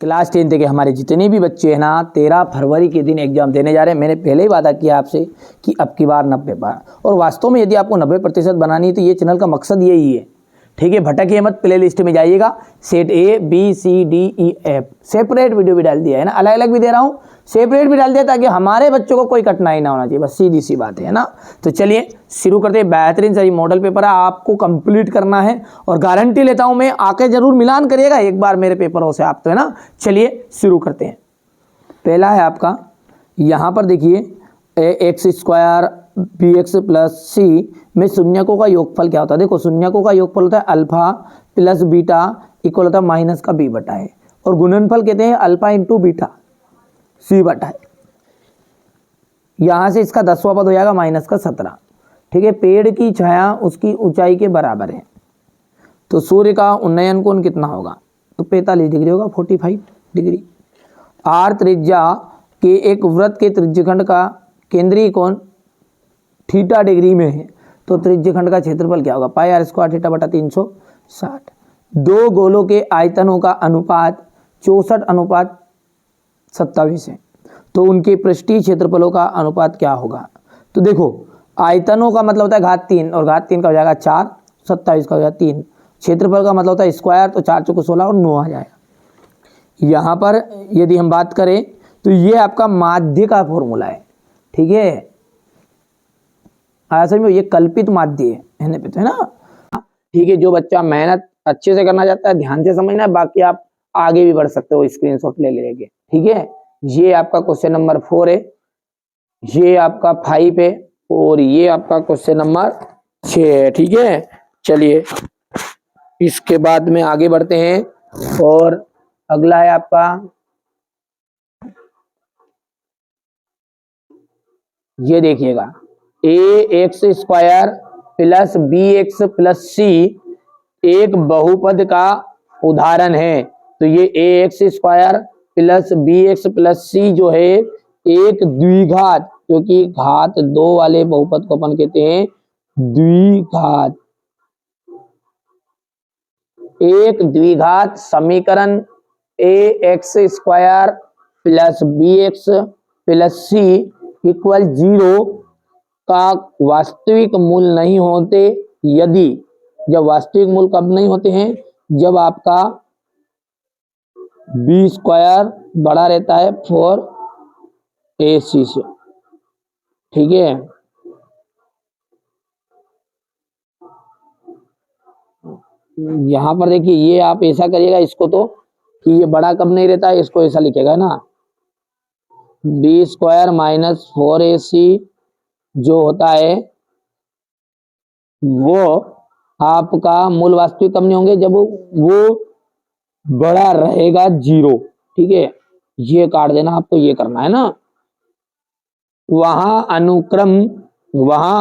Class 10 के हमारे जितने भी बच्चे हैं ना 13 फरवरी के दिन एग्जाम देने जा रहे हैं। मैंने पहले ही वादा किया आपसे कि अब की बार 90 पार, और वास्तव में यदि आपको 90% बनानी है तो ये चैनल का मकसद यही है। ठीक है, भटकिए मत, प्ले लिस्ट में जाइएगा, set A B C D E F separate video भी डाल दिया है ना, अलग अलग भी दे रहा हूँ, सेपरेट भी डाल दिया ताकि हमारे बच्चों को कोई कठिनाई ना होना चाहिए, बस सीधी सी बात है ना। तो चलिए शुरू करते हैं। बेहतरीन सही मॉडल पेपर है, आपको कंप्लीट करना है और गारंटी लेता हूं मैं, आके जरूर मिलान करिएगा एक बार मेरे पेपरों से आप, तो है ना। चलिए शुरू करते हैं। पहला है आपका, यहाँ पर देखिए X square B X plus C में शून्यकों का योगफल क्या होता है। देखो शून्यकों का योगफल होता है अल्फा प्लस बीटा इक्वल होता है माइनस का बी बटा है, और गुणनफल कहते हैं अल्फा इंटू बीटा सी बटा है। यहाँ से इसका 10वां पद हो जाएगा माइनस का 17। ठीक है, पेड़ की छाया उसकी ऊंचाई के बराबर है, तो सूर्य का उन्नयन कोण कितना होगा, तो 45 डिग्री होगा, 45 डिग्री। आर त्रिज्या के एक वृत्त के त्रिज्यखंड का केंद्रीय कोण थीटा डिग्री में है, तो त्रिज्यखंड का क्षेत्रफल क्या होगा, पाई आर स्क्वायर थीटा बटा 360। दो गोलों के आयतनों का अनुपात 64:27 है, तो उनके पृष्ठीय क्षेत्रफलों का अनुपात क्या होगा। तो देखो आयतनों का मतलब होता है घात 3, और घात 3 का हो जाएगा 4, 27 का हो जाएगा 3। क्षेत्रफल का मतलब होता है स्क्वायर, तो 4 चौको 16 और 9 आ जाएगा। यहाँ पर यदि हम बात करें तो ये आपका माध्य का फॉर्मूला है। ठीक है, असल में ये कल्पित माध्य है ना। ठीक है, जो बच्चा मेहनत अच्छे से करना चाहता है ध्यान से समझना है, बाकी आप आगे भी बढ़ सकते हो स्क्रीनशॉट ले लेके। ठीक है, ये आपका क्वेश्चन नंबर 4 है, ये आपका 5 है, और ये आपका क्वेश्चन नंबर 6 है। ठीक है, चलिए इसके बाद में आगे बढ़ते हैं, और अगला है आपका, ये देखिएगा A X square plus B X plus C एक बहुपद का उदाहरण है। तो ये A X square plus B X plus C जो है एक द्विघात, क्योंकि घात 2 वाले बहुपद को अपन कहते हैं द्विघात, एक द्विघात समीकरण A X square plus B X plus C equal 0 का वास्तविक मूल नहीं होते, यदि, जब वास्तविक मूल कब नहीं होते हैं, जब आपका बी स्क्वायर बड़ा रहता है फॉर ए सी से। ठीक है, यहां पर देखिए ये आप ऐसा करिएगा इसको, तो कि ये बड़ा कब नहीं रहता है, इसको ऐसा लिखेगा ना, बी स्क्वायर माइनस 4ac जो होता है वो आपका मूल वास्तविक कब नहीं होंगे, जब वो बड़ा रहेगा 0। ठीक है, ये काट देना, आपको ये करना है ना। वहां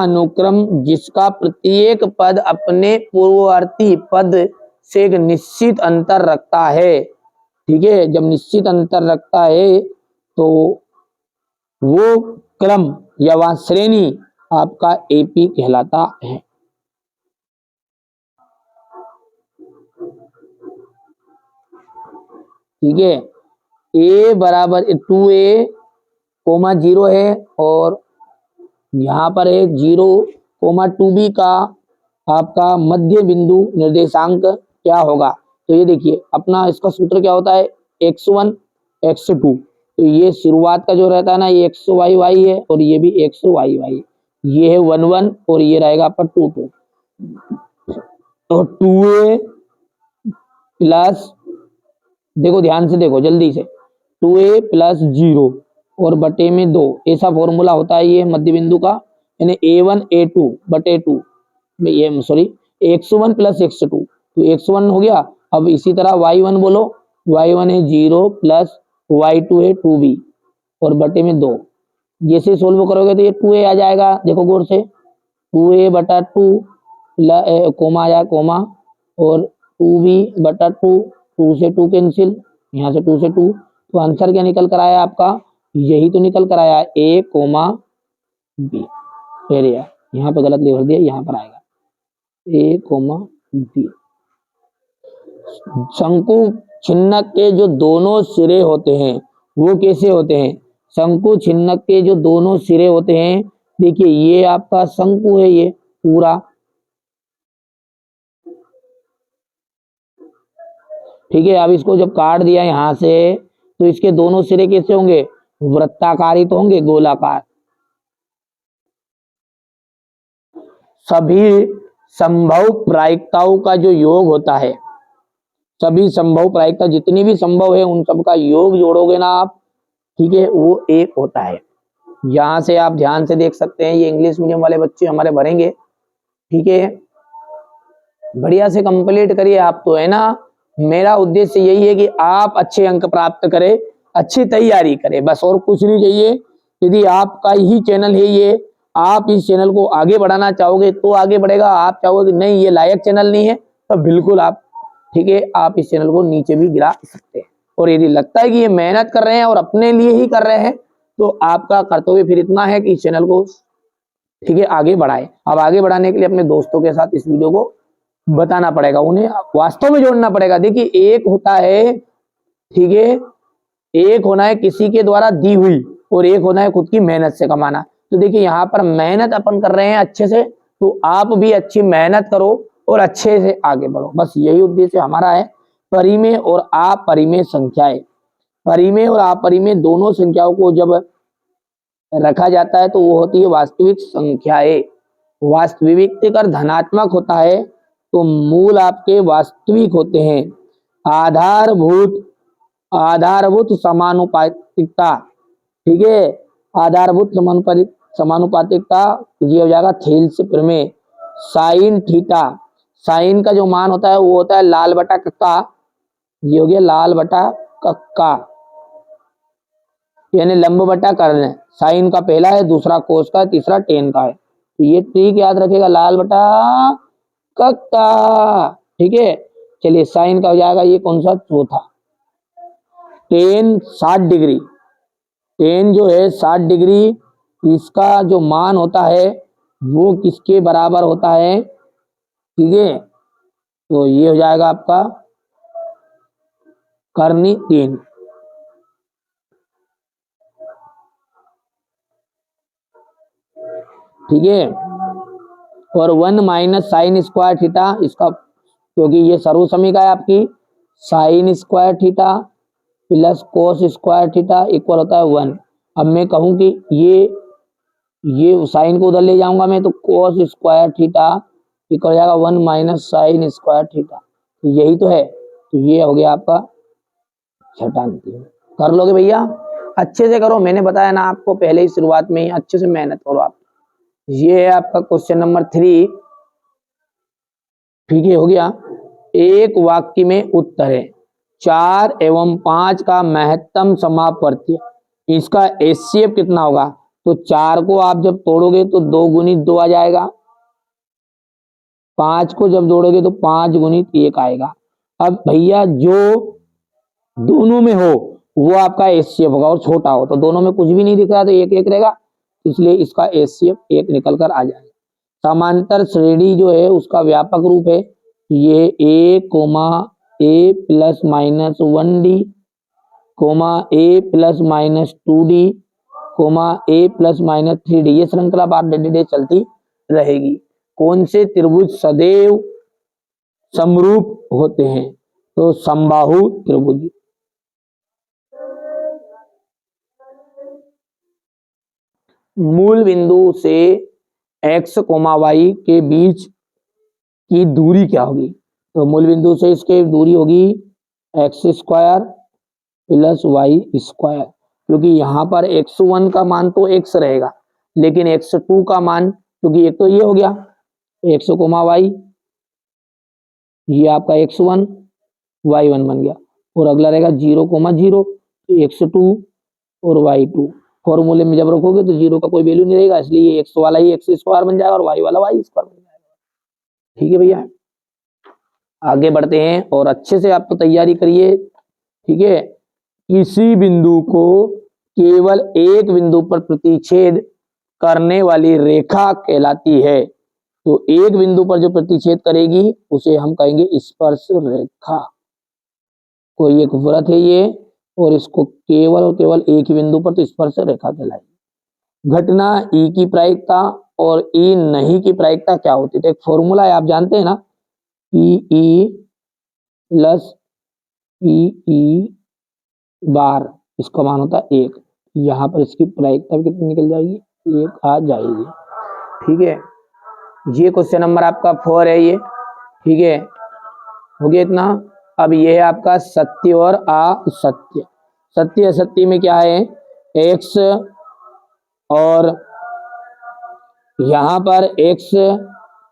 अनुक्रम जिसका प्रत्येक पद अपने पूर्ववर्ती पद से एक निश्चित अंतर रखता है। ठीक है, जब निश्चित अंतर रखता है तो वो क्रम या वह श्रेणी आपका एपी कहलाता है। ठीक है, ए बराबर 2a, 0 है, और यहाँ पर है 0, 2b का आपका मध्य बिंदु निर्देशांक क्या होगा। तो ये देखिए अपना इसका सूत्र क्या होता है, x1 x2, तो ये शुरुआत का जो रहता है ना ये x y y है, और ये भी x y y, ये है 1 1, और ये रहेगा आपका 2 2। तो 2a प्लस, देखो ध्यान से देखो जल्दी से, 2a प्लस 0 और बटे में 2, ऐसा फॉर्मूला होता है ये मध्य बिंदु का, यानी a1 a2 बटे 2 में, ये सॉरी x1 प्लस x2, तो x1 हो गया। अब इसी तरह y1 बोलो, y1 है 0 प्लस y2 है 2b और बटे में 2, जैसे सोल्व करोगे तो ये 2a आ जाएगा, देखो गौर से, 2a बटा 2 कोमा आ जाएगा कोमा, और 2b बटा 2, 2 से 2 कैंसिल, यहाँ से 2 से 2, तो आंसर क्या निकल कर आया आपका, यही तो निकल कर आया a कोमा b। एरिया यहाँ पे गलत लिख दिया, यहाँ पर आएगा a कोमा b। शंकु छिन्नक के जो दोनों सिरे होते हैं वो कैसे होते हैं? शंकु छिन्नक के जो दोनों सिरे होते हैं, देखिए ये आपका शंकु है, ये पूरा, ठीक है। अब इसको जब काट दिया यहां से तो इसके दोनों सिरे कैसे होंगे? वृत्ताकार ही तो होंगे, गोलाकार। सभी संभव प्रायिकताओं का जो योग होता है, सभी संभव प्रायिकता जितनी भी संभव है उन सब का योग जोड़ोगे ना आप, ठीक है, वो एक होता है। यहां से आप ध्यान से देख सकते हैं, ये इंग्लिश मीडियम वाले बच्चे हमारे भरेंगे, ठीक है। बढ़िया से कंप्लीट करिए आप तो, है ना। मेरा उद्देश्य यही है कि आप अच्छे अंक प्राप्त करें, अच्छी तैयारी करें, बस और कुछ नहीं चाहिए। यदि आपका ही चैनल है ये, आप इस चैनल को आगे बढ़ाना चाहोगे तो आगे बढ़ेगा। आप चाहोगे नहीं ये लायक चैनल नहीं है तो बिल्कुल आप, ठीक है, आप इस चैनल को नीचे भी गिरा सकते हैं। और यदि लगता है कि ये मेहनत कर रहे हैं और अपने लिए ही कर रहे हैं तो आपका कर्तव्य फिर इतना है कि इस चैनल को, ठीक है, आगे बढ़ाए। अब आगे बढ़ाने के लिए अपने दोस्तों के साथ इस वीडियो को बताना पड़ेगा, उन्हें वास्तव में जोड़ना पड़ेगा। देखिए एक होता है, ठीक है, एक होना है किसी के द्वारा दी हुई और एक होना है खुद की मेहनत से कमाना। तो देखिए यहाँ पर मेहनत अपन कर रहे हैं अच्छे से, तो आप भी अच्छी मेहनत करो और अच्छे से आगे बढ़ो, बस यही उद्देश्य हमारा है। परिमेय और अपरिमेय संख्याएं, परिमेय और अपरिमेय दोनों संख्याओं को जब रखा जाता है तो वो होती है वास्तविक संख्याएं। वास्तविक अगर धनात्मक होता है तो मूल आपके वास्तविक होते हैं। आधारभूत, आधारभूत समानुपातिकता, ठीक है, आधारभूत समानुपातिकता, ये हो जाएगा थेल्स प्रमेय। साइन थीटा, साइन का जो मान होता है वो होता है लाल बटा कक्का, ये हो गया लाल बटा कक्का, यानी लंब बटा कर्ण। साइन का पहला है, दूसरा कोस का है, तीसरा टेन का है। तो ये ट्रिक याद रखेगा, लाल बटा कक्का, ठीक है। चलिए साइन का हो जाएगा ये कौन सा? चौथा। टेन 60 डिग्री, टेन जो है 60 डिग्री, इसका जो मान होता है वो किसके बराबर होता है? ठीक है, तो ये हो जाएगा आपका कर्णी 3, ठीक है। और 1 माइनस साइन स्क्वायर थीटा, इसका क्योंकि ये सर्व समीकरण है आपकी, sine square theta plus cos square theta equal होता है 1। अब मैं कहूं कि ये साइन को उधर ले जाऊंगा मैं, तो कोस स्क्वायर थीटा इक्वल हो जाएगा 1 माइनस साइन स्क्वायर थीटा, तो यही तो है। तो ये हो गया आपका छठा अंतिम। कर लोगे भैया? अच्छे से करो, मैंने बताया ना आपको पहले ही शुरुआत में ही, अच्छे से मेहनत करो आप। ये है आपका क्वेश्चन नंबर 3, ठीक है, हो गया। एक वाक्य में उत्तर है 4 एवं 5 का महत्तम समापवर्ती, इसका एचसीएफ कितना होगा? तो 4 को आप जब तोड़ोगे तो 2 गुणित 2 आ जाएगा, 5 को जब जोड़ोगे तो 5 गुणित 1 आएगा। अब भैया जो दोनों में हो वो आपका एचसीएफ होगा, और छोटा हो तो दोनों में कुछ भी नहीं दिख रहा तो 1 1 रहेगा, इसलिए इसका एचसीएफ 1 निकल कर आ जाएगा। समांतर श्रेणी जो है उसका व्यापक रूप है, ये ए कोमा ए प्लस माइनस 1d कोमा ए प्लस माइनस 2d कोमा ए प्लस माइनस 3d, ये श्रृंखला बार डे चलती रहेगी। कौन से त्रिभुज सदैव समरूप होते हैं? तो समबाहु त्रिभुज। मूल बिंदु से x, y के बीच की दूरी क्या होगी? तो मूल बिंदु से इसके दूरी होगी x square plus y square, क्योंकि यहाँ पर x1 का मान तो x रहेगा, लेकिन x2 का मान, क्योंकि एक तो ये हो गया x, y, ये आपका x1 y1 बन गया, और अगला रहेगा 0, 0, x2 और y2। फॉर्मूले में जब रखोगे तो 0 का कोई वैल्यू नहीं रहेगा, इसलिए ये x वाला ही x स्क्वायर बन जाएगा और y वाला y स्क्वायर बन जाएगा। ठीक है भैया, आगे बढ़ते हैं और अच्छे से आप तो तैयारी करिए, ठीक है। किसी बिंदु को केवल एक बिंदु पर प्रतिच्छेद करने वाली रेखा कहलाती है। तो एक बिंदु पर जो प्रतिच्छेद करेगी उसे हम कहेंगे स्पर्श रेखा। कोई एक वृत्त है ये, और इसको केवल और केवल एक ही बिंदु पर तो स्पर्श रेखा कहलाएगी। घटना ई की प्रायिकता और ई नहीं की प्रायिकता क्या होती है? तो एक फॉर्मूला है, आप जानते हैं ना, पीई प्लस पीई बार, इसका मान होता है 1। यहाँ पर इसकी प्रायिकता भी कितनी निकल जाएगी? 1 आ जाएगी। ठीक है, ये क्वेश्चन नंबर आपका 4 है ये। ठीक है, हो गया इतना। अब ये है आपका सत्य और असत्य। सत्य असत्य में क्या है? x और यहाँ पर x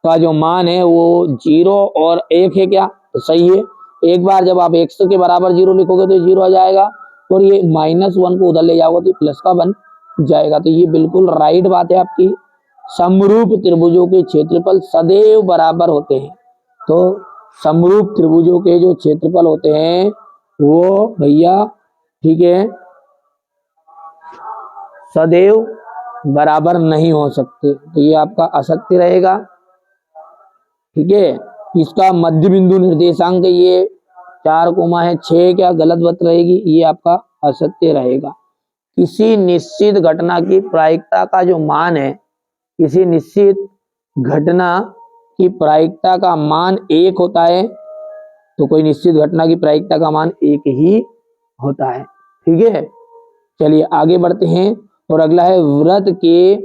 का जो मान है वो 0 और 1 है क्या? तो सही है। एक बार जब आप x के बराबर 0 लिखोगे तो 0 आ जाएगा, और ये -1 को उधर ले जाओगे तो प्लस का बन जाएगा। तो ये बिल्कुल राइट बात है आपकी। समरूप त्रिभुजों के क्षेत्रफल सदैव बराबर होते हैं। तो समरूप त्रिभुजों के जो क्षेत्रफल होते हैं वो भैया, ठीक है, सदैव बराबर नहीं हो सकते। तो ये आपका असत्य रहेगा। ठीक है, इसका मध्य बिंदु निर्देशांक ये 4,6 क्या गलत बात रहेगी? ये आपका असत्य रहेगा। किसी निश्चित घटना की प्रायिकता का जो मान है, किसी निश्चित घटना की प्रायिकता का मान 1 होता है, तो कोई निश्चित घटना की प्रायिकता का मान 1 ही होता है। ठीक है, चलिए आगे बढ़ते हैं। और अगला है, वृत्त के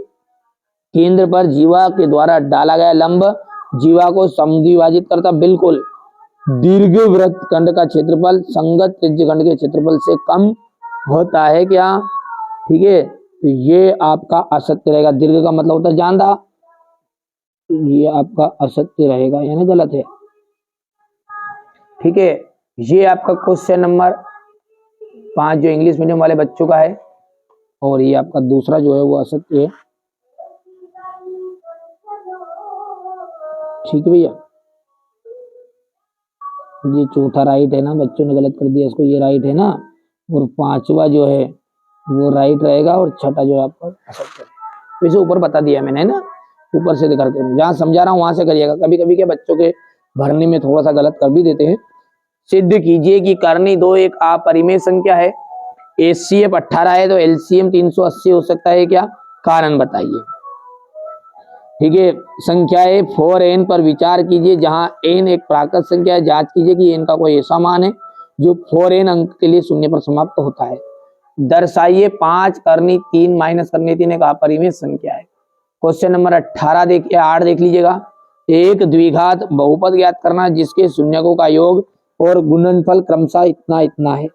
केंद्र पर जीवा के द्वारा डाला गया लंब जीवा को समद्विभाजित करता। बिल्कुल, दीर्घ वृत्त खंड का क्षेत्रफल संगत त्रिज्य खंड के क्षेत्रफल से कम होता है क्या? ठीक है, तो ये आपका असत्य रहेगा। दीर्घ का मतलब होता है ज्यादा, ये आपका असत्य रहेगा, यानी गलत है। ठीक है, ये आपका क्वेश्चन नंबर 5 जो इंग्लिश मीडियम वाले बच्चों का है, और ये आपका दूसरा जो है वो असत्य है। ठीक है भैया, ये चौथा राइट है ना, बच्चों ने गलत कर दिया इसको, ये राइट है ना, और 5वां जो है वो राइट रहेगा, और छठा जो है आपका असत्य। तो इसे ऊपर बता दिया मैंने ना, ऊपर से करके जहाँ समझा रहा हूँ वहां से करिएगा। कभी कभी के बच्चों के भरने में थोड़ा सा गलत कर भी देते हैं। सिद्ध कीजिए कि कर्णी 2 एक अपरिमेय संख्या है। HCF 18 है तो LCM 380 हो सकता है क्या? कारण बताइए। ठीक है, संख्याएं 4n पर विचार कीजिए, जहां n एक प्राकृत संख्या है। जांच कीजिए कि n का कोई ऐसा मान है जो 4n अंक के लिए 0 पर समाप्त होता है। दर्शाइए 5 करनी 3 माइनस करनी 3 एक अपरिमेय संख्या है। क्वेश्चन नंबर 18 देखिए, 8 देख लीजिएगा। एक द्विघात बहुपद ज्ञात करना जिसके शून्यकों का योग और गुणनफल क्रमशः इतना इतना है।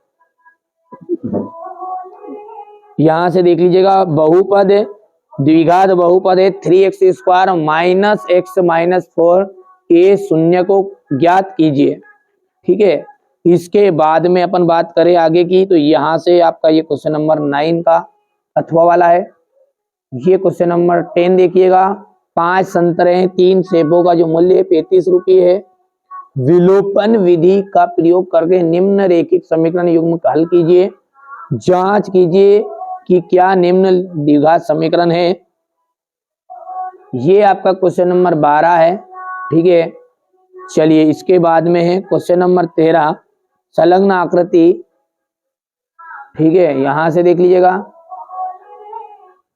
यहां से देख लीजिएगा, बहुपद द्विघात बहुपद है 3x² माइनस x माइनस 4 के शून्य को ज्ञात कीजिए। ठीक है, इसके बाद में अपन बात करें आगे की, तो यहां से आपका ये क्वेश्चन नंबर 9 का अथवा वाला है। ये क्वेश्चन नंबर 10 देखिएगा। 5 संतरे 3 सेबों का जो मूल्य 35 रुपये है। विलोपन विधि का प्रयोग करके निम्न रेखिक समीकरण युग्म हल कीजिए। जांच कीजिए कि क्या निम्न द्विघात समीकरण है। ये आपका क्वेश्चन नंबर 12 है। ठीक है, चलिए इसके बाद में है क्वेश्चन नंबर 13 संलग्न आकृति। ठीक है, यहां से देख लीजिएगा।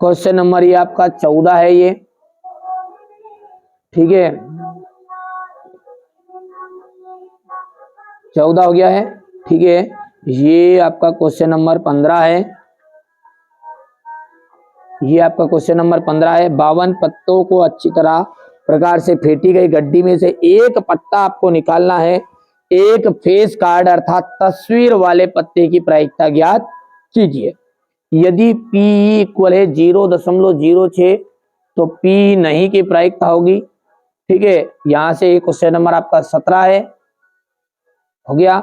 क्वेश्चन नंबर ये आपका 14 है ये। ठीक है, 14 हो गया है। ठीक है, ये आपका क्वेश्चन नंबर 15 है। ये आपका क्वेश्चन नंबर 15 है। 52 पत्तों को अच्छी तरह प्रकार से फेंटी गई गड्डी में से एक पत्ता आपको निकालना है। एक फेस कार्ड अर्थात तस्वीर वाले पत्ते की प्रायिकता ज्ञात कीजिए। यदि P इक्वल है 0.06 तो P नहीं की प्रायिकता होगी। ठीक है, यहां से क्वेश्चन नंबर आपका 17 है, हो गया।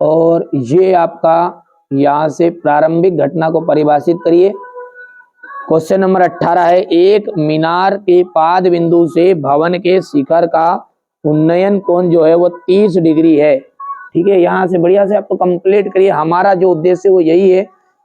और ये आपका यहां से प्रारंभिक घटना को परिभाषित करिए। क्वेश्चन नंबर 18 है, एक मीनार के पाद बिंदु से भवन के शिखर का उन्नयन कोण जो है वो 30 डिग्री है। ठीक है, यहाँ से बढ़िया से आपको कंप्लीट करिए। हमारा जो उद्देश्य वो यही है,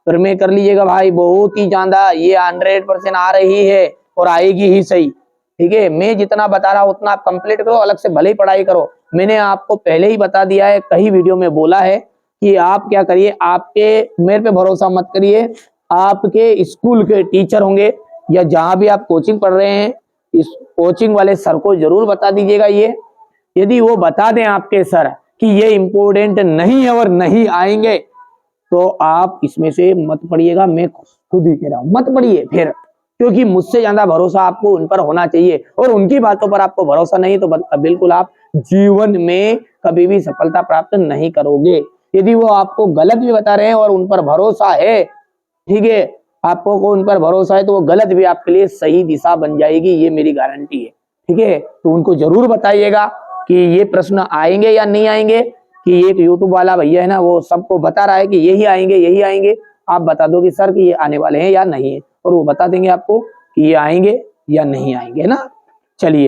पर में कर लीजिएगा भाई, बहुत ही ज्यादा ये 100% आ रही है और आएगी ही सही। ठीक है, मैं जितना बता रहा हूँ उतना आप कंप्लीट करो, अलग से भले ही पढ़ाई करो। मैंने आपको पहले ही बता दिया है, कई वीडियो में बोला है कि आप क्या करिए, आपके मेरे पे भरोसा मत करिए, आपके स्कूल के टीचर होंगे या जहां भी आप कोचिंग पढ़ रहे हैं, इस कोचिंग वाले सर को जरूर बता दीजिएगा ये। यदि वो बता दें आपके सर कि ये इंपॉर्टेंट नहीं है और नहीं आएंगे, तो आप इसमें से मत पढ़िएगा, मैं खुद ही कह रहा हूं, मत पढ़िए फिर, क्योंकि मुझसे ज्यादा भरोसा आपको उन पर होना चाहिए, और उनकी बातों पर आपको भरोसा नहीं तो बिल्कुल आप जीवन में कभी भी सफलता प्राप्त नहीं करोगे। यदि वो आपको गलत भी बता रहे हैं और उन पर भरोसा है, ठीक है, आपको को उन पर भरोसा है, तो वो गलत भी आपके लिए सही दिशा बन जाएगी, ये मेरी गारंटी है। ठीक है, तो उनको जरूर बताइएगा कि ये प्रश्न आएंगे या नहीं आएंगे, कि एक यूट्यूब वाला भैया है ना, वो सबको बता रहा है कि यही आएंगे यही आएंगे, आप बता दो कि सर कि ये आने वाले हैं या नहीं है, और वो बता देंगे आपको कि ये आएंगे या नहीं आएंगे, है ना। चलिए।